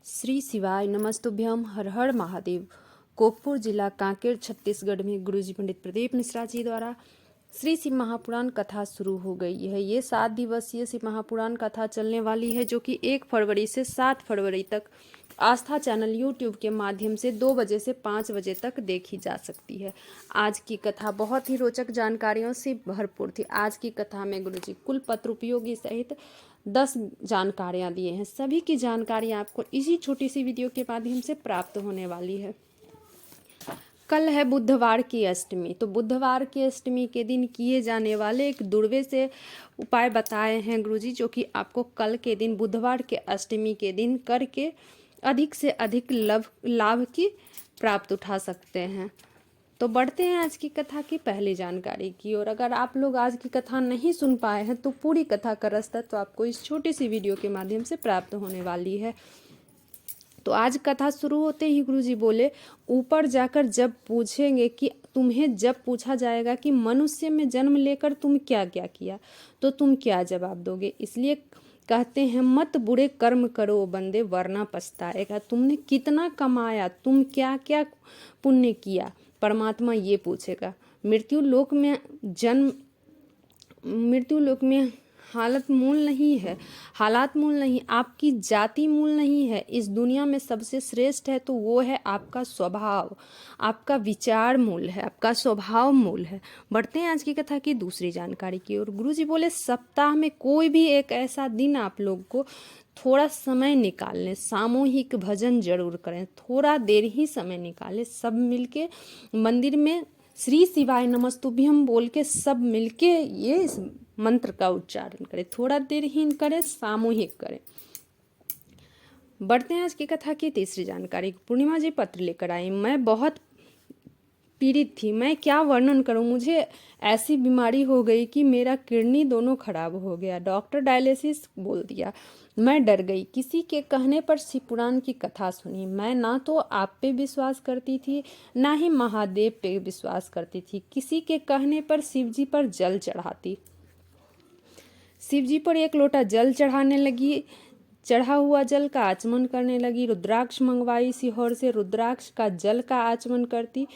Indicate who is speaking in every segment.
Speaker 1: श्री शिवाय नमस्तुभ्यम। हर हर महादेव। कोपपुर जिला कांकेर छत्तीसगढ़ में गुरुजी पंडित प्रदीप मिश्रा जी द्वारा श्री शिव महापुराण कथा शुरू हो गई है। ये 7 दिवसीय शिव महापुराण कथा चलने वाली है, जो कि 1 फरवरी से 7 फरवरी तक आस्था चैनल यूट्यूब के माध्यम से 2 बजे से 5 बजे तक देखी जा सकती है। आज की कथा बहुत ही रोचक जानकारियों से भरपूर थी। आज की कथा में गुरुजी कुल पत्र उपयोगी सहित 10 जानकारियां दिए हैं। सभी की जानकारियां आपको इसी छोटी सी वीडियो के माध्यम से प्राप्त होने वाली है। कल है बुधवार की अष्टमी, तो बुधवार की अष्टमी के दिन किए जाने वाले एक दुर्वे से उपाय बताए हैं गुरुजी, जो कि आपको कल के दिन बुधवार के अष्टमी के दिन करके अधिक से अधिक लाभ की प्राप्त उठा सकते हैं। तो बढ़ते हैं आज की कथा की पहली जानकारी की और अगर आप लोग आज की कथा नहीं सुन पाए हैं तो पूरी कथा का रास्ता तो आपको इस छोटी सी वीडियो के माध्यम से प्राप्त होने वाली है। तो आज कथा शुरू होते ही गुरुजी बोले, ऊपर जाकर जब पूछेंगे कि तुम्हें जब पूछा जाएगा कि मनुष्य में जन्म लेकर तुम क्या क्या किया, तो तुम क्या जवाब दोगे। इसलिए कहते हैं मत बुरे कर्म करो बंदे वरना पछताएगा। तुमने कितना कमाया, तुम क्या क्या पुण्य किया, परमात्मा ये पूछेगा। मृत्यु लोक में हालत मूल नहीं है, हालात मूल नहीं, आपकी जाति मूल नहीं है। इस दुनिया में सबसे श्रेष्ठ है तो वो है आपका स्वभाव, आपका विचार मूल है, आपका स्वभाव मूल है। बढ़ते हैं आज की कथा की दूसरी जानकारी की और गुरुजी बोले, सप्ताह में कोई भी एक ऐसा दिन आप लोग को थोड़ा समय निकाल लें, सामूहिक भजन जरूर करें, थोड़ा देर ही समय निकालें, सब मिलके मंदिर में श्री शिवाय नमस्तुभ्यम बोल के सब मिलके ये इस मंत्र का उच्चारण करें, थोड़ा देर ही करें, सामूहिक करें। बढ़ते हैं आज की कथा की तीसरी जानकारी। पूर्णिमा जी पत्र लेकर आई। मैं बहुत पीड़ित थी, मैं क्या वर्णन करूं। मुझे ऐसी बीमारी हो गई कि मेरा किडनी दोनों खराब हो गया। डॉक्टर डायलिसिस बोल दिया। मैं डर गई। किसी के कहने पर शिव पुराण की कथा सुनी। मैं ना तो आप पे विश्वास करती थी, ना ही महादेव पे विश्वास करती थी। किसी के कहने पर शिव जी पर जल चढ़ाती। शिव जी पर 1 लोटा जल चढ़ाने लगी। चढ़ा हुआ जल का आचमन करने लगी। रुद्राक्ष मंगवाई सीहोर से, रुद्राक्ष का जल का आचमन करती।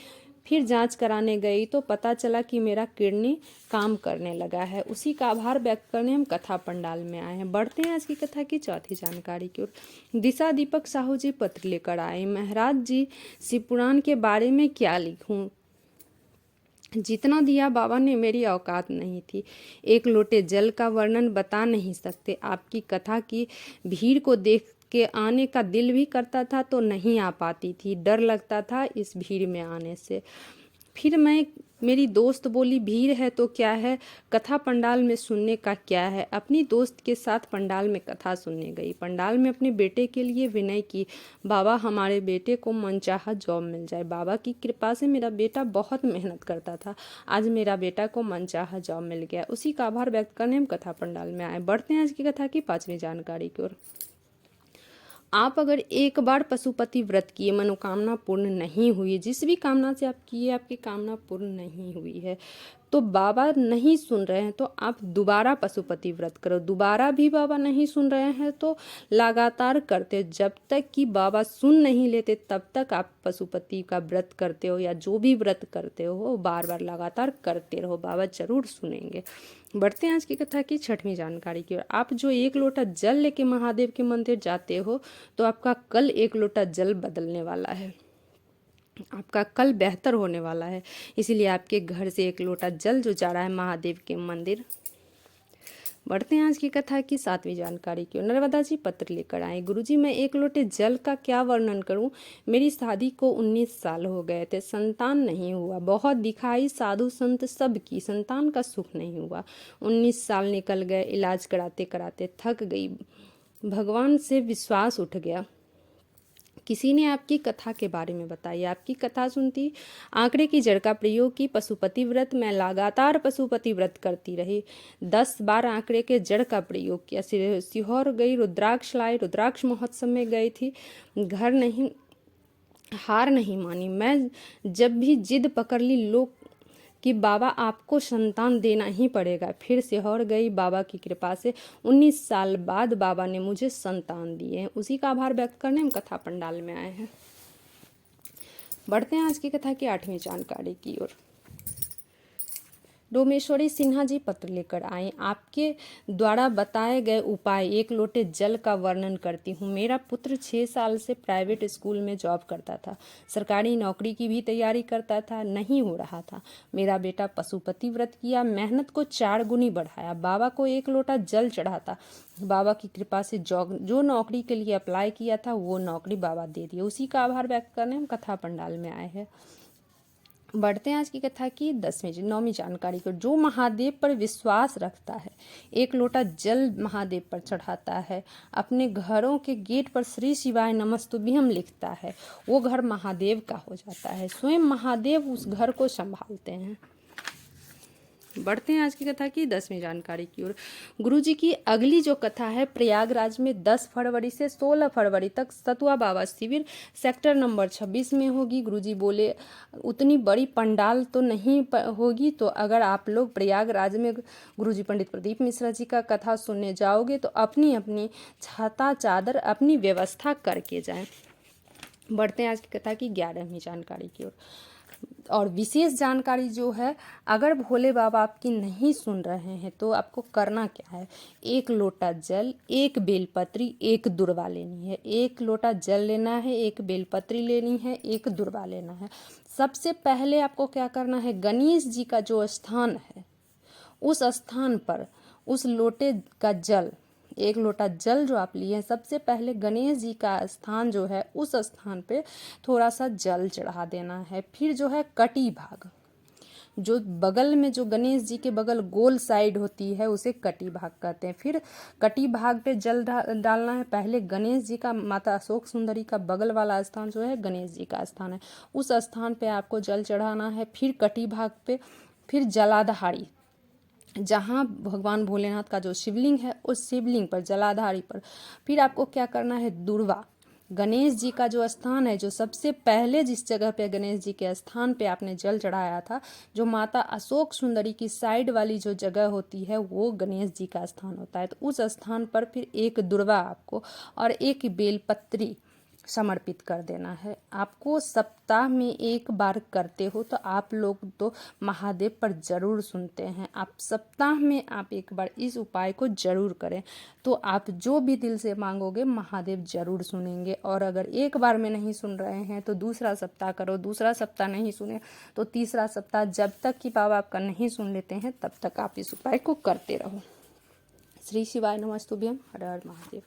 Speaker 1: फिर जांच कराने गई तो पता चला कि मेरा किडनी काम करने लगा है। उसी का आभार व्यक्त करने हम कथा पंडाल में आए हैं। बढ़ते हैं आज की कथा की चौथी जानकारी की ओर। दिशा दीपक साहू जी पत्र लेकर आए। महाराज जी, शिव पुराण के बारे में क्या लिखूं, जितना दिया बाबा ने मेरी औकात नहीं थी। 1 लोटे जल का वर्णन बता नहीं सकते। आपकी कथा की भीड़ को देख के आने का दिल भी करता था तो नहीं आ पाती थी, डर लगता था इस भीड़ में आने से। फिर मेरी दोस्त बोली, भीड़ है तो क्या है, कथा पंडाल में सुनने का क्या है। अपनी दोस्त के साथ पंडाल में कथा सुनने गई। पंडाल में अपने बेटे के लिए विनय की, बाबा हमारे बेटे को मनचाहा जॉब मिल जाए। बाबा की कृपा से मेरा बेटा बहुत मेहनत करता था, आज मेरा बेटा को मनचाहा जॉब मिल गया। उसी का आभार व्यक्त करने हम कथा पंडाल में आए। बढ़ते हैं आज की कथा की 5वीं जानकारी की ओर। आप अगर एक बार पशुपति व्रत किए, मनोकामना पूर्ण नहीं हुई, जिस भी कामना से आप किए आपकी कामना पूर्ण नहीं हुई है, तो बाबा नहीं सुन रहे हैं तो आप दोबारा पशुपति व्रत करो। दोबारा भी बाबा नहीं सुन रहे हैं तो लगातार करते, जब तक कि बाबा सुन नहीं लेते तब तक आप पशुपति का व्रत करते हो या जो भी व्रत करते हो बार बार लगातार करते रहो, बाबा जरूर सुनेंगे। बढ़ते हैं आज की कथा की 6वीं जानकारी की ओर। आप जो 1 लोटा जल लेके महादेव के मंदिर जाते हो तो आपका कल 1 लोटा जल बदलने वाला है, आपका कल बेहतर होने वाला है। इसीलिए आपके घर से 1 लोटा जल जो जा रहा है महादेव के मंदिर। बढ़ते हैं आज की कथा की 7वीं जानकारी की ओर। नर्मदा जी पत्र लेकर आए। गुरुजी, मैं 1 लोटे जल का क्या वर्णन करूं। मेरी शादी को 19 साल हो गए थे, संतान नहीं हुआ। बहुत दिखाई साधु संत सब की, संतान का सुख नहीं हुआ। 19 साल निकल गए, इलाज कराते कराते थक गई, भगवान से विश्वास उठ गया। किसी ने आपकी कथा के बारे में बताई, आपकी कथा सुनती, आंकड़े की जड़ का प्रयोग की, पशुपति व्रत। मैं लगातार पशुपति व्रत करती रही, 10 बार आंकड़े के जड़ का प्रयोग किया। सीहोर गई, रुद्राक्ष लाई, रुद्राक्ष महोत्सव में गई थी, हार नहीं मानी। मैं जब भी जिद पकड़ ली, लोग कि बाबा आपको संतान देना ही पड़ेगा। फिर से और गई बाबा की कृपा से 19 साल बाद बाबा ने मुझे संतान दिए हैं। उसी का आभार व्यक्त करने हम कथा पंडाल में आए हैं। बढ़ते हैं आज की कथा की 8वीं जानकारी की ओर। डोमेश्वरी सिन्हा जी पत्र लेकर आए। आपके द्वारा बताए गए उपाय, एक लोटे जल का वर्णन करती हूँ। मेरा पुत्र 6 साल से प्राइवेट स्कूल में जॉब करता था, सरकारी नौकरी की भी तैयारी करता था, नहीं हो रहा था। मेरा बेटा पशुपति व्रत किया, मेहनत को 4 गुनी बढ़ाया, बाबा को 1 लोटा जल चढ़ाता। बाबा की कृपा से जो नौकरी के लिए अप्लाई किया था वो नौकरी बाबा दे दिए। उसी का आभार व्यक्त करने हम कथा पंडाल में आए हैं। बढ़ते हैं आज की कथा की 9वीं जानकारी को। जो महादेव पर विश्वास रखता है, 1 लोटा जल महादेव पर चढ़ाता है, अपने घरों के गेट पर श्री शिवाय नमस्तुभ्यम लिखता है, वो घर महादेव का हो जाता है। स्वयं महादेव उस घर को संभालते हैं। बढ़ते हैं आज की कथा की 10वीं जानकारी की ओर। गुरुजी की अगली जो कथा है, प्रयागराज में 10 फरवरी से 16 फरवरी तक सतुआ बाबा शिविर सेक्टर नंबर 26 में होगी। गुरुजी बोले उतनी बड़ी पंडाल तो नहीं होगी, तो अगर आप लोग प्रयागराज में गुरुजी पंडित प्रदीप मिश्रा जी का कथा सुनने जाओगे तो अपनी अपनी छाता चादर अपनी व्यवस्था करके जाएं। बढ़ते हैं आज की कथा की 11वीं जानकारी की ओर। और विशेष जानकारी जो है, अगर भोले बाबा आपकी नहीं सुन रहे हैं तो आपको करना क्या है, 1 लोटा जल, 1 बेलपत्री, 1 दुर्वा लेनी है। 1 लोटा जल लेना है, 1 बेलपत्री लेनी है, 1 दुर्वा लेना है। सबसे पहले आपको क्या करना है, गणेश जी का जो स्थान है उस स्थान पर उस लोटे का जल, 1 लोटा जल जो आप लिए हैं, सबसे पहले गणेश जी का स्थान जो है उस स्थान पे थोड़ा सा जल चढ़ा देना है। फिर जो है कटी भाग, जो बगल में जो गणेश जी के बगल गोल साइड होती है उसे कटी भाग कहते हैं। फिर कटी भाग पे जल डालना है। पहले गणेश जी का, माता अशोक सुंदरी का बगल वाला स्थान जो है गणेश जी का स्थान है, उस स्थान पे आपको जल चढ़ाना है। फिर कटी भाग पे, फिर जलाधारी, जहाँ भगवान भोलेनाथ का जो शिवलिंग है उस शिवलिंग पर, जलाधारी पर। फिर आपको क्या करना है, दुर्वा, गणेश जी का जो स्थान है, जो सबसे पहले जिस जगह पे गणेश जी के स्थान पे आपने जल चढ़ाया था, जो माता अशोक सुंदरी की साइड वाली जो जगह होती है वो गणेश जी का स्थान होता है। तो उस स्थान पर फिर 1 दुर्वा आपको और 1 बेलपत्री समर्पित कर देना है। आपको सप्ताह में 1 बार करते हो तो आप लोग तो महादेव पर जरूर सुनते हैं। आप सप्ताह में आप 1 बार इस उपाय को जरूर करें, तो आप जो भी दिल से मांगोगे महादेव जरूर सुनेंगे। और अगर 1 बार में नहीं सुन रहे हैं तो दूसरा सप्ताह करो, दूसरा सप्ताह नहीं सुने तो तीसरा सप्ताह, जब तक कि बाबा आपका नहीं सुन लेते हैं तब तक आप इस उपाय को करते रहो। श्री शिवाय नमस्तुभ्यम। हर हर महादेव।